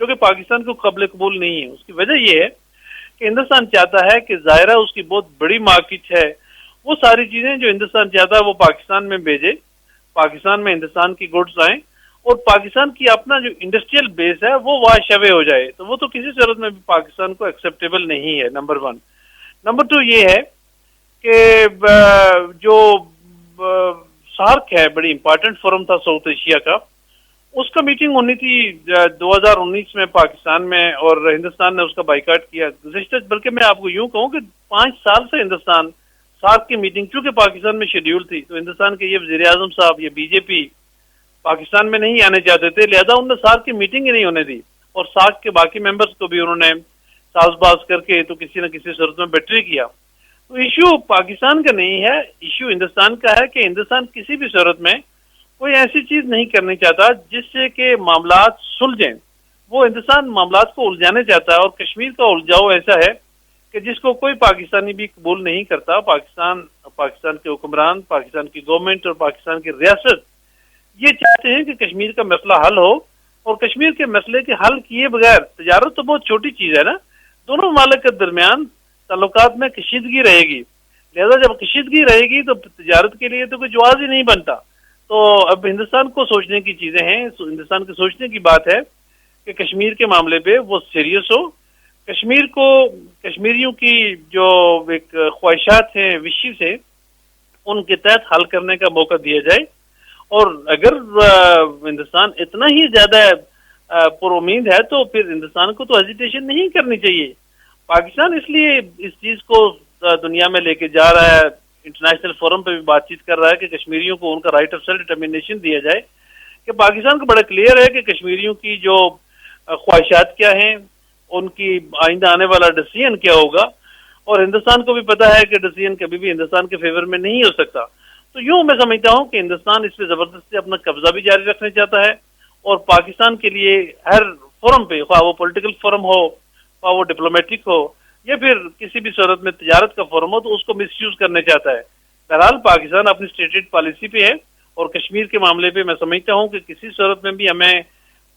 جو کہ پاکستان کو قابل قبول نہیں ہے. اس کی وجہ یہ ہے کہ ہندوستان چاہتا ہے کہ ظاہرہ اس کی بہت بڑی مارکیٹ ہے، وہ ساری چیزیں جو ہندوستان چاہتا ہے وہ پاکستان میں بھیجے، پاکستان میں ہندوستان کی گڈز آئیں، اور پاکستان کی اپنا جو انڈسٹریل بیس ہے وہ واش اوے ہو جائے. تو وہ تو کسی صورت میں بھی پاکستان کو ایکسیپٹیبل نہیں ہے، نمبر 1. نمبر 2 یہ ہے کہ جو سارک ہے، بڑی امپارٹنٹ فورم تھا ساؤتھ ایشیا کا، اس کا میٹنگ ہونی تھی 2019 میں پاکستان میں، اور ہندوستان نے اس کا بائیکاٹ کیا. گزشتہ، بلکہ میں آپ کو یوں کہوں کہ 5 سال سے ہندوستان سارک کی میٹنگ، چونکہ پاکستان میں شیڈیول تھی، تو ہندوستان کے یہ وزیر اعظم صاحب، یہ بی جے پی پاکستان میں نہیں آنے چاہتے تھے، لہذا انہوں نے سارک کی میٹنگ ہی نہیں ہونے دی، اور سارک کے باقی ممبرز کو بھی انہوں نے ساز باز کر کے تو کسی نہ کسی صورت میں بیٹری کیا. تو ایشو پاکستان کا نہیں ہے، ایشو ہندوستان کا ہے کہ ہندوستان کسی بھی صورت میں کوئی ایسی چیز نہیں کرنی چاہتا جس سے کہ معاملات سلجھیں. وہ ہندوستان معاملات کو الجھانے چاہتا ہے، اور کشمیر کا الجھاؤ ایسا ہے کہ جس کو کوئی پاکستانی بھی قبول نہیں کرتا. پاکستان کے حکمران، پاکستان کی گورنمنٹ اور پاکستان کی ریاست یہ چاہتے ہیں کہ کشمیر کا مسئلہ حل ہو، اور کشمیر کے مسئلے کے حل کیے بغیر، تجارت تو بہت چھوٹی چیز ہے نا، دونوں ممالک کے درمیان تعلقات میں کشیدگی رہے گی، لہذا جب کشیدگی رہے گی تو تجارت کے لیے تو کوئی جواز ہی نہیں بنتا. تو اب ہندوستان کو سوچنے کی چیزیں ہیں، ہندوستان کے سوچنے کی بات ہے کہ کشمیر کے معاملے پہ وہ سیریس ہو، کشمیر کو، کشمیریوں کی جو ایک خواہشات ہیں، وشز ہیں، ان کے تحت حل کرنے کا موقع دیا جائے. اور اگر ہندوستان اتنا ہی زیادہ پر امید ہے تو پھر ہندوستان کو تو ہیزیٹیشن نہیں کرنی چاہیے. پاکستان اس لیے اس چیز کو دنیا میں لے کے جا رہا ہے، انٹرنیشنل فورم پہ بھی بات چیت کر رہا ہے کہ کشمیریوں کو ان کا رائٹ آف سیلف ڈٹرمنیشن دیا جائے، کہ پاکستان کو بڑا کلیئر ہے کہ کشمیریوں کی جو خواہشات کیا ہیں، ان کی آئندہ آنے والا ڈیسیژن کیا ہوگا، اور ہندوستان کو بھی پتا ہے کہ ڈیسیژن کبھی بھی ہندوستان کے فیور میں نہیں ہو سکتا. تو یوں میں سمجھتا ہوں کہ ہندوستان اس پہ زبردستی اپنا قبضہ بھی جاری رکھنا چاہتا ہے، اور پاکستان کے لیے ہر فورم پہ، خواہ وہ پولیٹیکل فورم ہو، خواہ وہ ڈپلومیٹک ہو، یا پھر کسی بھی صورت میں تجارت کا فورم ہو، تو اس کو مس یوز کرنا چاہتا ہے. بہرحال پاکستان اپنی اسٹیٹڈ پالیسی پہ ہے، اور کشمیر کے معاملے پہ میں سمجھتا ہوں کہ کسی صورت میں بھی ہمیں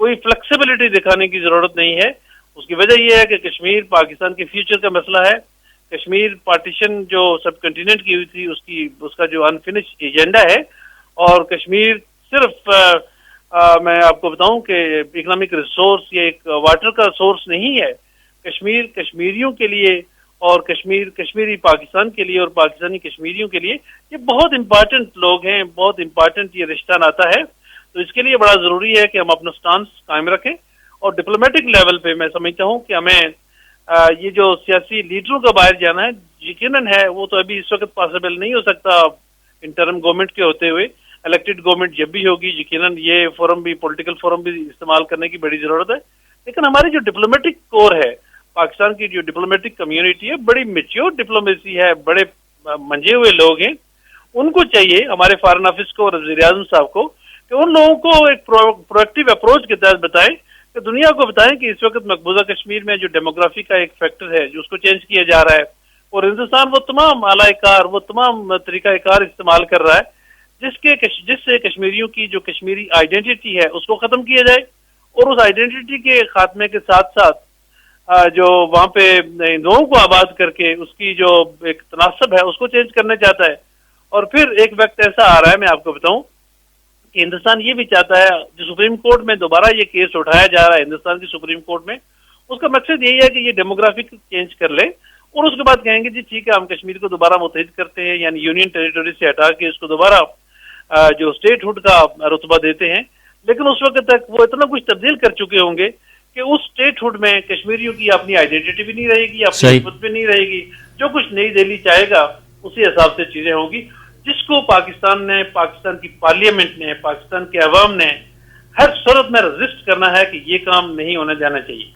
کوئی فلیکسیبلٹی دکھانے کی ضرورت نہیں ہے. اس کی وجہ یہ ہے کہ کشمیر پاکستان کے فیوچر کا مسئلہ ہے. کشمیر پارٹیشن جو سب کنٹیننٹ کی ہوئی تھی، اس کا جو انفنش ایجنڈا ہے، اور کشمیر صرف میں آپ کو بتاؤں کہ اکنامک ریسورس یا ایک واٹر کا سورس نہیں ہے. کشمیر کشمیریوں کے لیے، اور کشمیری پاکستان کے لیے، اور پاکستانی کشمیریوں کے لیے یہ بہت امپارٹنٹ لوگ ہیں، بہت امپارٹنٹ یہ رشتہ ناتا ہے. تو اس کے لیے بڑا ضروری ہے کہ ہم اپنا سٹانس قائم رکھیں، اور ڈپلومیٹک لیول پہ میں سمجھتا ہوں کہ ہمیں یہ جو سیاسی لیڈروں کا باہر جانا ہے یقیناً ہے، وہ تو ابھی اس وقت پاسبل نہیں ہو سکتا انٹرم گورنمنٹ کے ہوتے ہوئے. الیکٹڈ گورنمنٹ جب بھی ہوگی یقیناً یہ فورم بھی، پولیٹیکل فورم بھی استعمال کرنے کی بڑی ضرورت ہے. لیکن ہماری جو ڈپلومیٹک کور ہے، پاکستان کی جو ڈپلومیٹک کمیونٹی ہے، بڑی میچیور ڈپلومیسی ہے، بڑے منجے ہوئے لوگ ہیں. ان کو چاہیے، ہمارے فارن آفس کو اور وزیر اعظم صاحب کو، کہ ان لوگوں کو ایک پرویکٹیو اپروچ کے تحت بتائیں، کہ دنیا کو بتائیں کہ اس وقت مقبوضہ کشمیر میں جو ڈیموگرافی کا ایک فیکٹر ہے جو اس کو چینج کیا جا رہا ہے، اور ہندوستان وہ تمام اعلی کار، وہ تمام طریقہ کار استعمال کر رہا ہے جس سے کشمیریوں کی جو کشمیری آئیڈینٹی ہے اس کو ختم کیا جائے، اور اس آئیڈینٹی کے خاتمے کے ساتھ ساتھ جو وہاں پہ ہندوؤں کو آباد کر کے اس کی جو ایک تناسب ہے اس کو چینج کرنا چاہتا ہے. اور پھر ایک وقت ایسا آ رہا ہے، میں آپ کو بتاؤں کہ ہندوستان یہ بھی چاہتا ہے، جو سپریم کورٹ میں دوبارہ یہ کیس اٹھایا جا رہا ہے ہندوستان کی سپریم کورٹ میں، اس کا مقصد یہی ہے کہ یہ ڈیموگرافک چینج کر لے، اور اس کے بعد کہیں گے جی ٹھیک ہے ہم کشمیر کو دوبارہ متحد کرتے ہیں، یعنی یونین ٹیریٹوری سے ہٹا کے اس کو دوبارہ جو اسٹیٹ ہوڈ کا رتبہ دیتے ہیں. لیکن اس وقت تک وہ اتنا کچھ تبدیل کر چکے ہوں گے کہ اس اسٹیٹ ہوڈ میں کشمیریوں کی اپنی آئیڈینٹی بھی نہیں رہے گی، اپنی خود بھی نہیں رہے گی. جو کچھ نئی دہلی چاہے گا اسی حساب سے چیزیں ہوں گی، جس کو پاکستان نے، پاکستان کی پارلیمنٹ نے، پاکستان کے عوام نے ہر صورت میں رجسٹ کرنا ہے کہ یہ کام نہیں ہونا جانا چاہیے.